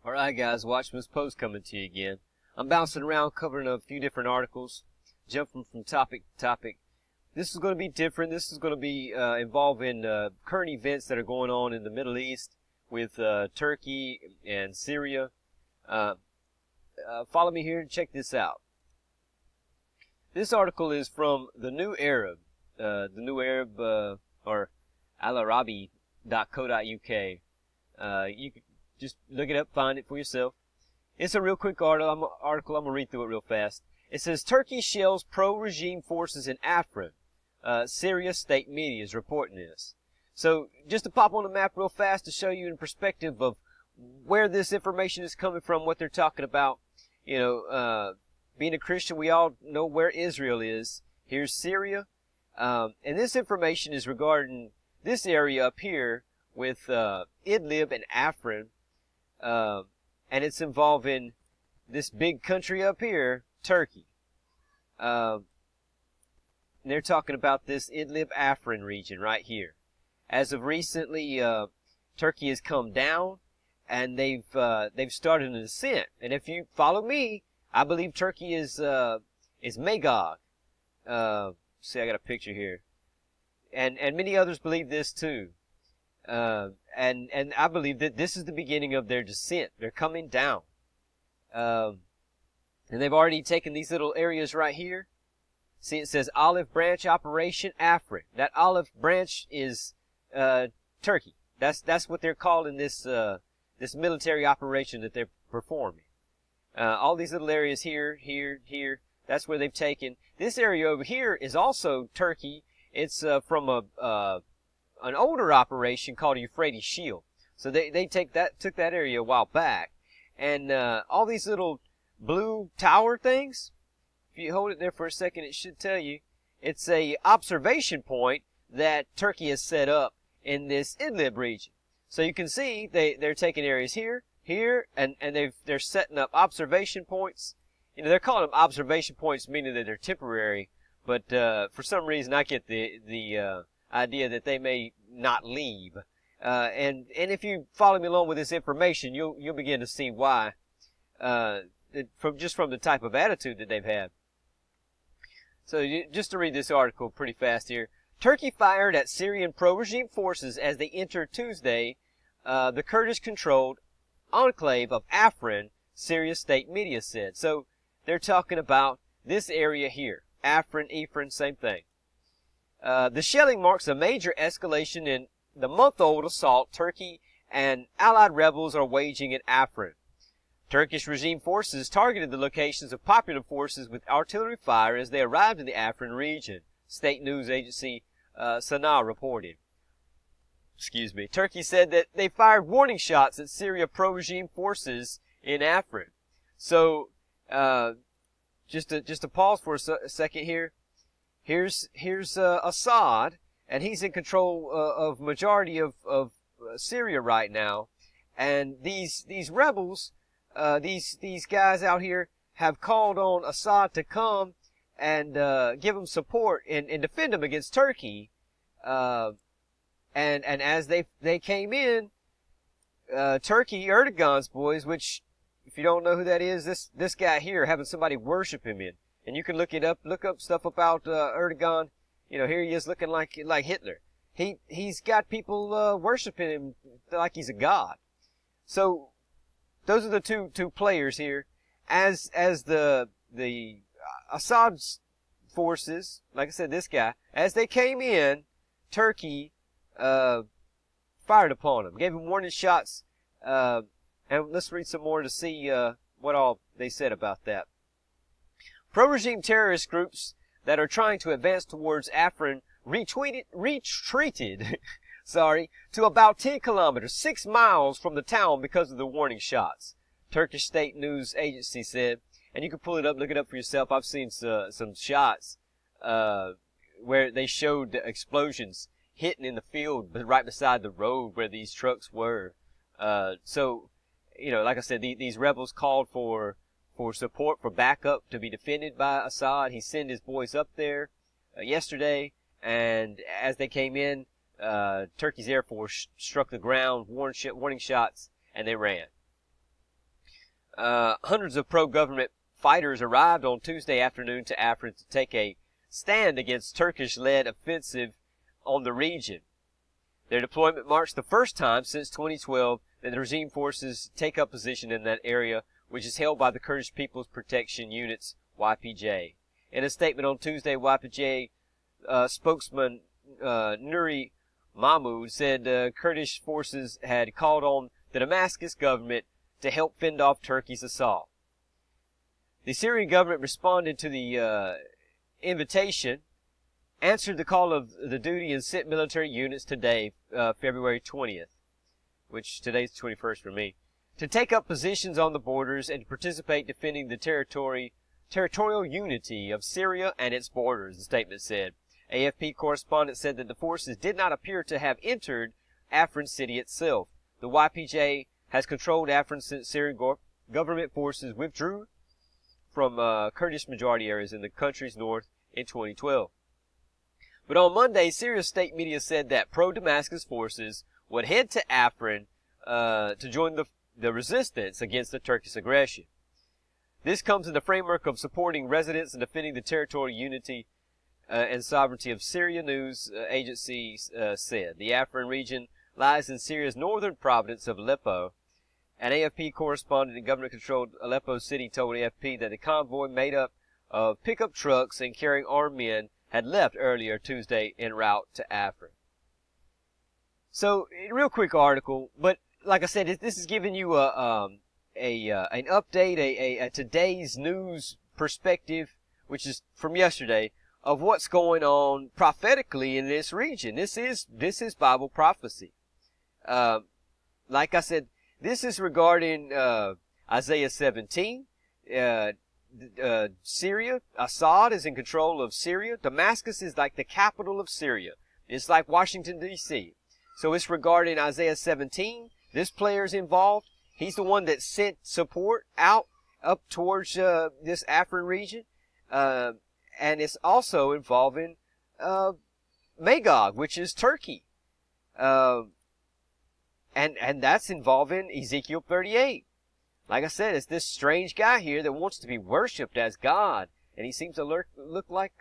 Alright guys, Watchman's Post coming to you again. I'm bouncing around covering a few different articles, jumping from topic to topic. This is going to be different. This is going to be involving current events that are going on in the Middle East with Turkey and Syria. Follow me here and check this out. This article is from the New Arab, or alarabi.co.uk. You can just look it up, find it for yourself. It's a real quick article. I'm going to read through it real fast. It says, Turkey shells pro-regime forces in Afrin. Syria state media is reporting this. So, just to pop on the map real fast to show you in perspective of where this information is coming from, what they're talking about. You know, being a Christian, we all know where Israel is. Here's Syria. And this information is regarding this area up here with Idlib and Afrin. And it's involving this big country up here, Turkey. They're talking about this Idlib-Afrin region right here. As of recently, Turkey has come down, and they've started an ascent. And if you follow me, I believe Turkey is Magog. See, I got a picture here, and many others believe this too. And I believe that this is the beginning of their descent. They're coming down. And they've already taken these little areas right here. See, it says Olive Branch Operation Afrin. That olive branch is Turkey. That's what they're calling this this military operation that they're performing. All these little areas here, here. That's where they've taken. This area over here is also Turkey. It's from an older operation called Euphrates Shield. So they took that area a while back. And all these little blue tower things, if you hold it there for a second, it should tell you it's a observation point that Turkey has set up in this Idlib region. So you can see they're taking areas here, and they're setting up observation points. You know, they're calling them observation points, meaning that they're temporary. But for some reason, I get the idea that they may not leave. And if you follow me along with this information, you'll begin to see why. From the type of attitude that they've had. So just to read this article pretty fast here. Turkey fired at Syrian pro-regime forces as they entered Tuesday the Kurdish-controlled enclave of Afrin, Syria state media said. So they're talking about this area here. Afrin, Ephraim, same thing. The shelling marks a major escalation in the month-old assault Turkey and allied rebels are waging in Afrin. Turkish regime forces targeted the locations of popular forces with artillery fire as they arrived in the Afrin region, state news agency Sana reported. Excuse me. Turkey said that they fired warning shots at Syria pro-regime forces in Afrin. So, just to pause for a second here. Here's Assad, and he's in control of majority of Syria right now. And these rebels, these guys out here have called on Assad to come and give him support and defend him against Turkey. And as they came in, Turkey, Erdogan's boys, which if you don't know who that is, this guy here having somebody worship him in. And you can look up stuff about Erdogan. You know, here he is looking like Hitler. He's got people worshiping him like he's a god. So those are the two players here. As the Assad's forces, like I said, this guy, as they came in, Turkey fired upon him, gave him warning shots. And let's read some more to see what all they said about that. Pro-regime terrorist groups that are trying to advance towards Afrin retreated to about 10 kilometers, 6 miles from the town because of the warning shots, Turkish state news agency said. And you can pull it up, look it up for yourself. I've seen some shots where they showed the explosions hitting in the field right beside the road where these trucks were. So, you know, like I said, these rebels called for support, for backup to be defended by Assad. He sent his boys up there yesterday, and as they came in, Turkey's Air Force struck the ground, warning shots, and they ran. Hundreds of pro-government fighters arrived on Tuesday afternoon to Afrin to take a stand against Turkish-led offensive on the region. Their deployment marks the first time since 2012 that the regime forces take up position in that area, which is held by the Kurdish People's Protection Units, YPJ. In a statement on Tuesday, YPJ spokesman Nuri Mahmoud said Kurdish forces had called on the Damascus government to help fend off Turkey's assault. The Syrian government responded to the invitation, answered the call of the duty, and sent military units today, February 20th, which today's the 21st for me, to take up positions on the borders and to participate defending the territorial unity of Syria and its borders, the statement said. AFP correspondent said that the forces did not appear to have entered Afrin city itself. The YPJ has controlled Afrin since Syrian government forces withdrew from Kurdish majority areas in the country's north in 2012. But on Monday, Syria's state media said that pro-Damascus forces would head to Afrin to join the resistance against the Turkish aggression. This comes in the framework of supporting residents and defending the territorial unity and sovereignty of Syria, news agency said. The Afrin region lies in Syria's northern province of Aleppo. An AFP correspondent in government-controlled Aleppo city told AFP that the convoy made up of pickup trucks and carrying armed men had left earlier Tuesday en route to Afrin. So, a real quick article, but like I said, this is giving you an update, a today's news perspective, which is from yesterday, of what's going on prophetically in this region. This is Bible prophecy. Like I said, this is regarding Isaiah 17. Syria, Assad is in control of Syria. Damascus is like the capital of Syria. It's like Washington, D.C. So it's regarding Isaiah 17. This player's involved. He's the one that sent support out up towards this Afrin region. And it's also involving Magog, which is Turkey. And that's involving Ezekiel 38. Like I said, it's this strange guy here that wants to be worshipped as God, and he seems to look like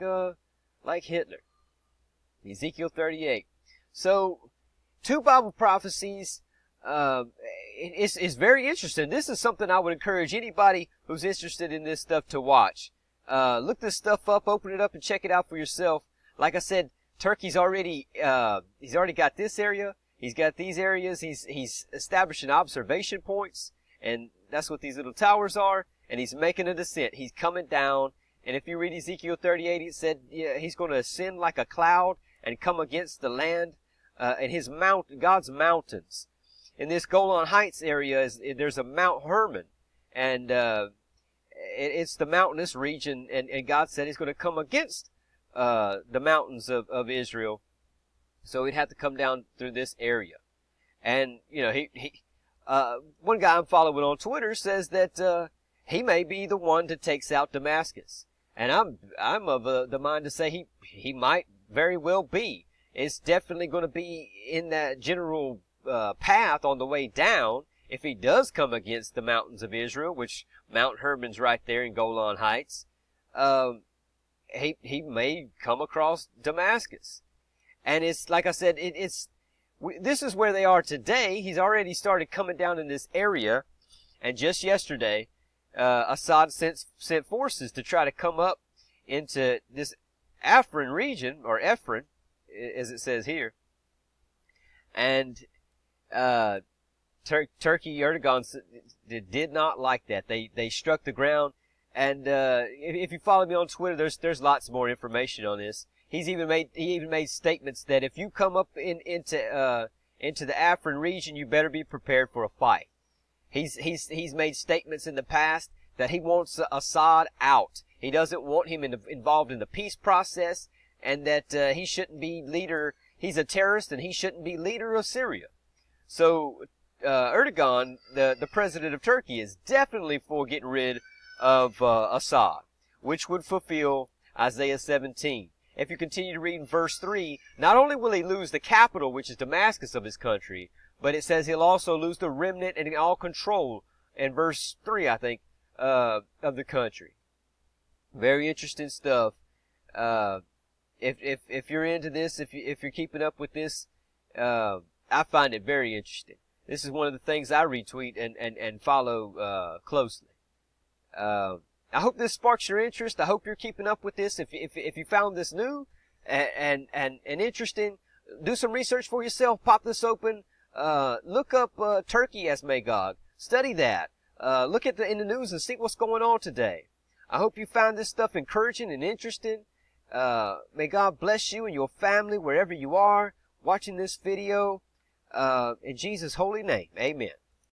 Hitler. Ezekiel 38. So, two Bible prophecies. It's very interesting. This is something I would encourage anybody who's interested in this stuff to watch. Look this stuff up, open it up, and check it out for yourself. Like I said, Turkey's already he's already got this area. He's got these areas. He's establishing observation points, and that's what these little towers are. And he's making a descent. He's coming down. And if you read Ezekiel 38, it said he's going to ascend like a cloud and come against the land and his God's mountains. In this Golan Heights area, there's a Mount Hermon, and it's the mountainous region. And God said He's going to come against the mountains of Israel. So he'd have to come down through this area. And, you know, one guy I'm following on Twitter says that, he may be the one that takes out Damascus. And I'm of the mind to say he might very well be. It's definitely going to be in that general, path on the way down. If he does come against the mountains of Israel, which Mount Hermon's right there in Golan Heights, he may come across Damascus. And it's, like I said, this is where they are today. He's already started coming down in this area. And just yesterday, Assad sent forces to try to come up into this Afrin region, or Ephraim, as it says here. And, Turkey, Erdogan did not like that. They struck the ground. And, if you follow me on Twitter, there's lots more information on this. He even made statements that if you come up into the Afrin region, you better be prepared for a fight. He's made statements in the past that he wants Assad out. He doesn't want him involved in the peace process, and that he shouldn't be leader. He's a terrorist, and he shouldn't be leader of Syria. So Erdogan, the president of Turkey, is definitely for getting rid of Assad, which would fulfill Isaiah 17. If you continue to read in verse 3, not only will he lose the capital, which is Damascus, of his country, but it says he'll also lose the remnant and all control and verse 3, I think, of the country. Very interesting stuff. If you're into this, if you're keeping up with this, I find it very interesting. This is one of the things I retweet and follow closely. I hope this sparks your interest. I hope you're keeping up with this. If you found this new and interesting, do some research for yourself. Pop this open. Look up Turkey as Magog. Study that. Look in the news and see what's going on today. I hope you found this stuff encouraging and interesting. May God bless you and your family wherever you are watching this video. In Jesus' holy name, amen.